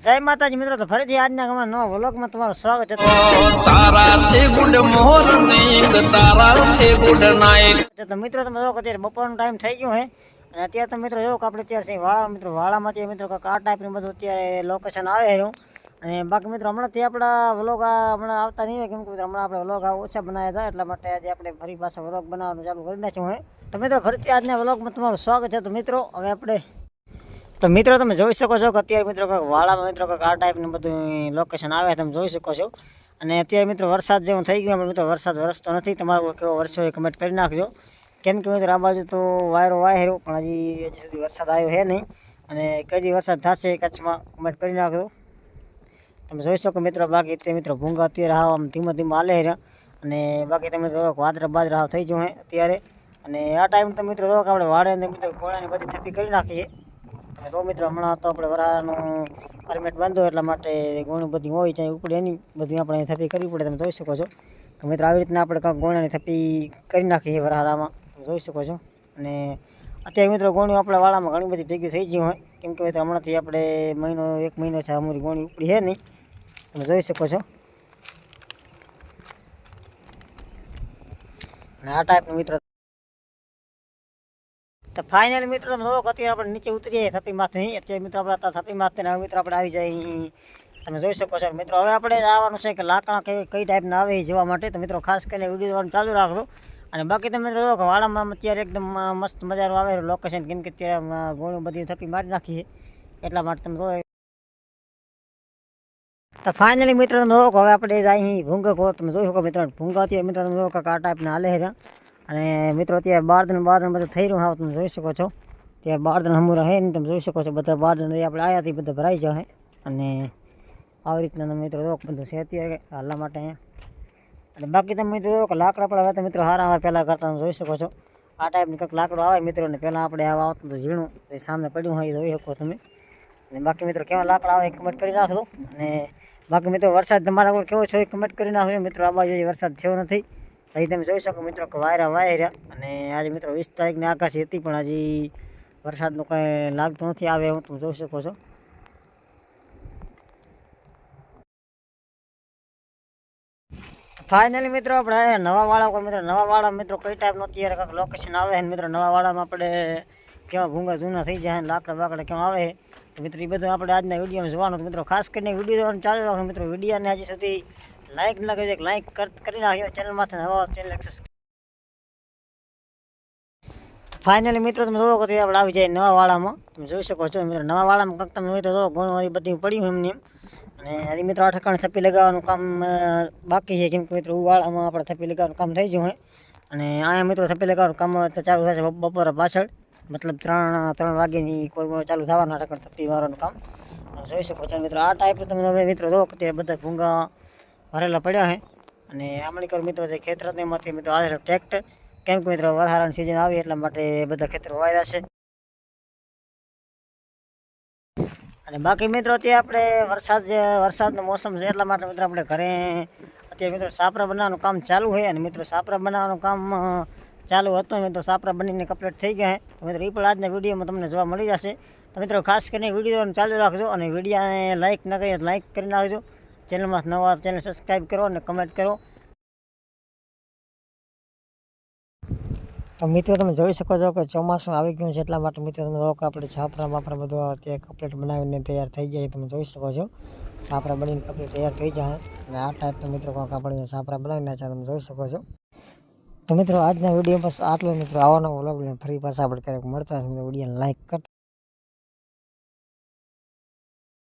જય માતાજી મિત્રો, તો ફરીથી આજના અમારા નવા વ્લોગમાં તમારું સ્વાગત છે. તારાથી ગુડ મોર્નિંગ, તારાથી ગુડ નાઈટ. તો મિત્રો તમે જો અત્યારે બપોરનો ટાઈમ થઈ ગયો હે અને અત્યારે તો મિત્રો જો કે આપણે અત્યારે છે વાળા મિત્રો વાળામાંથી મિત્રો કાંઈક આ ટાઈપનું બધું અત્યારે લોકેશન આવે છે. અને બાકી મિત્રો હમણાંથી આપણા વ્લોગ હમણાં આવતા નહીં હોય, કેમ કે હમણાં આપણે વ્લોગ ઓછા બનાવ્યા હતા, એટલા માટે આજે આપણે ફરી પાછા વ્લોગ બનાવવાનું ચાલુ કરી નાખ્યું હોય. તો મિત્રો ફરીથી આજના વ્લોગમાં તમારું સ્વાગત છે. તો મિત્રો હવે આપણે તમે જોઈ શકો છો કે અત્યારે મિત્રો કાંઈક વાળામાં મિત્રો કાંઈક આ ટાઈપનું બધું લોકેશન આવે તમે જોઈ શકો છો. અને અત્યારે મિત્રો વરસાદ જેવું થઈ ગયું, પણ મિત્રો વરસાદ વરસતો નથી. તમારો કેવો વરસો એ કમેન્ટ કરી નાખજો, કેમ કે મિત્રો આ બાજુ તો વાયરો વાયરો પણ હજી સુધી વરસાદ આવ્યો છે નહીં. અને કઈ વરસાદ થશે કચ્છમાં કમેન્ટ કરી નાખજો. તમે જોઈ શકો મિત્રો. બાકી તે મિત્રો ભૂંગા અત્યારે આમ ધીમે ધીમે હાલે રહ્યા. અને બાકી તમે જો વાદળા બાદરા થઈ ગયું હે અત્યારે. અને આ ટાઈમ તો મિત્રો જો કે આપણે વાડે મિત્રો ઘોડાની બધી થપ્પી કરી નાખીએ. તો મિત્રો હમણાં તો આપણે વરાળાનું પરમિટ બાંધો એટલા માટે ઘણું બધી હોય ચાहे ઉપડે એની બધી આપણે થપ્પી કરવી પડે. તમે જોઈ શકો છો કે મિત્રો આવી રીતના આપણે કાંઈક ગોણાની થપ્પી કરી નાખીએ વરાળામાં, તમે જોઈ શકો છો. અને અત્યારે મિત્રો ગોણું આપણા વાળામાં ઘણી બધી ભેગી થઈ ગયું હોય, કેમ કે મિત્રો હમણાંથી આપણે એક મહિનો છે અમારી ગોણી ઉપડી છે નહીં, તમે જોઈ શકો છો. અને આ ટાઈપનું મિત્રો તો ફાઇનલી મિત્રો તમે જોવો અત્યારે આપણે નીચે ઉતરી જઈએ થપ્પીમાંથી. અત્યારે મિત્રો આપણે થપ્પીમાંથી હવે મિત્રો આપણે આવી જાય, તમે જોઈ શકો છો. મિત્રો હવે આપણે આવવાનું છે કે લાકડા કઈ ટાઈપના આવે એ જોવા માટે. તો મિત્રો ખાસ કરીને વિડીયો જોવાનું ચાલુ રાખજો. અને બાકી તમે મિત્રો જો કે વાળામાં અત્યારે એકદમ મસ્ત મજાનું આવે લોકેશન, કેમ કે અત્યારે ગોળું બધી થપ્પી મારી નાખીએ એટલા માટે તમે જો. તો ફાઇનલી મિત્રો તમે જોવો હવે આપણે અહીં ભૂંગા તમે જોઈ શકો મિત્રો. ભૂંગા અત્યારે મિત્રો તમે જો કે આ ટાઈપના હાલે છે. અને મિત્રો અત્યારે બારદન બધું થઈ રહ્યું હા, તમે જોઈ શકો છો. ત્યાં બારદન હમુરા હે ને, તમે જોઈ શકો છો. બધા બારદન આપણે આવ્યાથી બધા ભરાઈ જાય. અને આવી રીતના તમે મિત્રો જો બધું છે અત્યારે હાલના માટે અહીંયા. અને બાકી તમે મિત્રો જો કે લાકડા પણ હવે તો મિત્રો સારા આવે પહેલાં કરતા, તમે જોઈ શકો છો. આ ટાઈપનું કંઈક લાકડું આવે મિત્રો ને, પહેલાં આપણે આવા આવતું હતું ઝીણું, એ સામે પડ્યું હોય જોઈ શકો તમે. અને બાકી મિત્રો કેવા લાકડા આવે એ કમેન્ટ કરી નાખજો. અને બાકી મિત્રો વરસાદ તમારા કોઈ કેવો છો એ કમેન્ટ કરી નાખજો. મિત્રો આ બાજુ વરસાદ થયો નથી. અહીં તમે જોઈ શકો મિત્રો કે વાયરા વાયરા. અને આજે મિત્રો 20 તારીખની આગાહી હતી, પણ હજી વરસાદનું કંઈ લાગતું નથી આવે એવું તમે જોઈ શકો છો. ફાઇનલી મિત્રો આપણે નવા વાળા મિત્રો કઈ ટાઈપનો અત્યારે કાંઈક લોકેશન આવે છે મિત્રો. નવા વાળામાં આપણે કેવા ભૂંગા જૂના થઈ જાય, લાકડા બાકડા કેવા આવે તો મિત્રો એ બધું આપણે આજના વિડીયોમાં જોવાનું. મિત્રો ખાસ કરીને વિડીયો જોવાનું ચાલુ રાખો મિત્રો. વિડીયોને હજી સુધી લાઈક ના કરી લાઈક કરી નાખ્યો, ચેનલમાંથી નવા ચેનલ ફાઇનલી મિત્રો તમે જોવો કે આપણે આવી જાય નવા વાળામાં, તમે જોઈ શકો છો. મિત્રો નવા વાળામાં કંઈક તમે હોય તો જો ઘણું બધી પડ્યું એમને એમ. અને હજી મિત્રો આ ઠકાણે થપ્પી લગાવવાનું કામ બાકી છે, કેમ કે મિત્રો વાળામાં આપણે થપ્પી લગાવવાનું કામ થઈ ગયું હોય. અને અહીંયા મિત્રો થપ્પી લગાવવાનું કામ તો ચાલુ થશે બપોર પાછળ, મતલબ 3 વાગ્યાની કોઈ ચાલુ થવાના ઠકાણે થપ્પી મારવાનું કામ, તમે જોઈ શકો છો. મિત્રો આ ટાઈપ તમે હવે મિત્રો જો કે બધા ભૂંગા ભરેલા પડ્યા છે. અને આમળી કર મિત્રો જે ખેતર એમાંથી મિત્રો આ ટ્રેક્ટર, કેમ કે મિત્રો વરસાદની સિઝન આવી એટલા માટે બધા ખેતરો વાવ્યા છે. અને બાકી મિત્રો અત્યારે આપણે વરસાદનો મોસમ છે એટલા માટે મિત્રો આપણે ઘરે અત્યારે મિત્રો સાપરા બનાવવાનું કામ ચાલુ છે. અને મિત્રો સાપરા બનાવવાનું કામ ચાલુ હતું, મિત્રો સાપરા બનીને કમ્પ્લીટ થઈ ગયા છે. તો મિત્રો એ પણ આજના વિડીયોમાં તમને જોવા મળી જશે. તો મિત્રો ખાસ કરીને વિડીયોને ચાલુ રાખજો. અને વિડીયોને લાઇક ન કરીએ લાઇક કરી નાખજો. ચેનલમાં નવા ચેનલ સબસ્ક્રાઈબ કરો અને કમેન્ટ કરો. તો મિત્રો તમે જોઈ શકો છો કે ચોમાસું આવી ગયું છે એટલા માટે મિત્રો તમે કે આપણે છાપરા બાપરા બધું અત્યારે કમ્પ્લીટ બનાવીને તૈયાર થઈ જાય. તમે જોઈ શકો છો છાપરા બનીને કમ્પ્લીટ તૈયાર થઈ જાય. અને આ ટાઈપના મિત્રો કાંક આપણે છાપરા બનાવી નાખ્યા, તમે જોઈ શકો છો. તો મિત્રો આજના વિડીયો બસ આટલું. મિત્રો આવવાનો વ્લોગ ફરી પાછા આપણે ક્યારેક મળતા વિડીયોને લાઈક કરતા.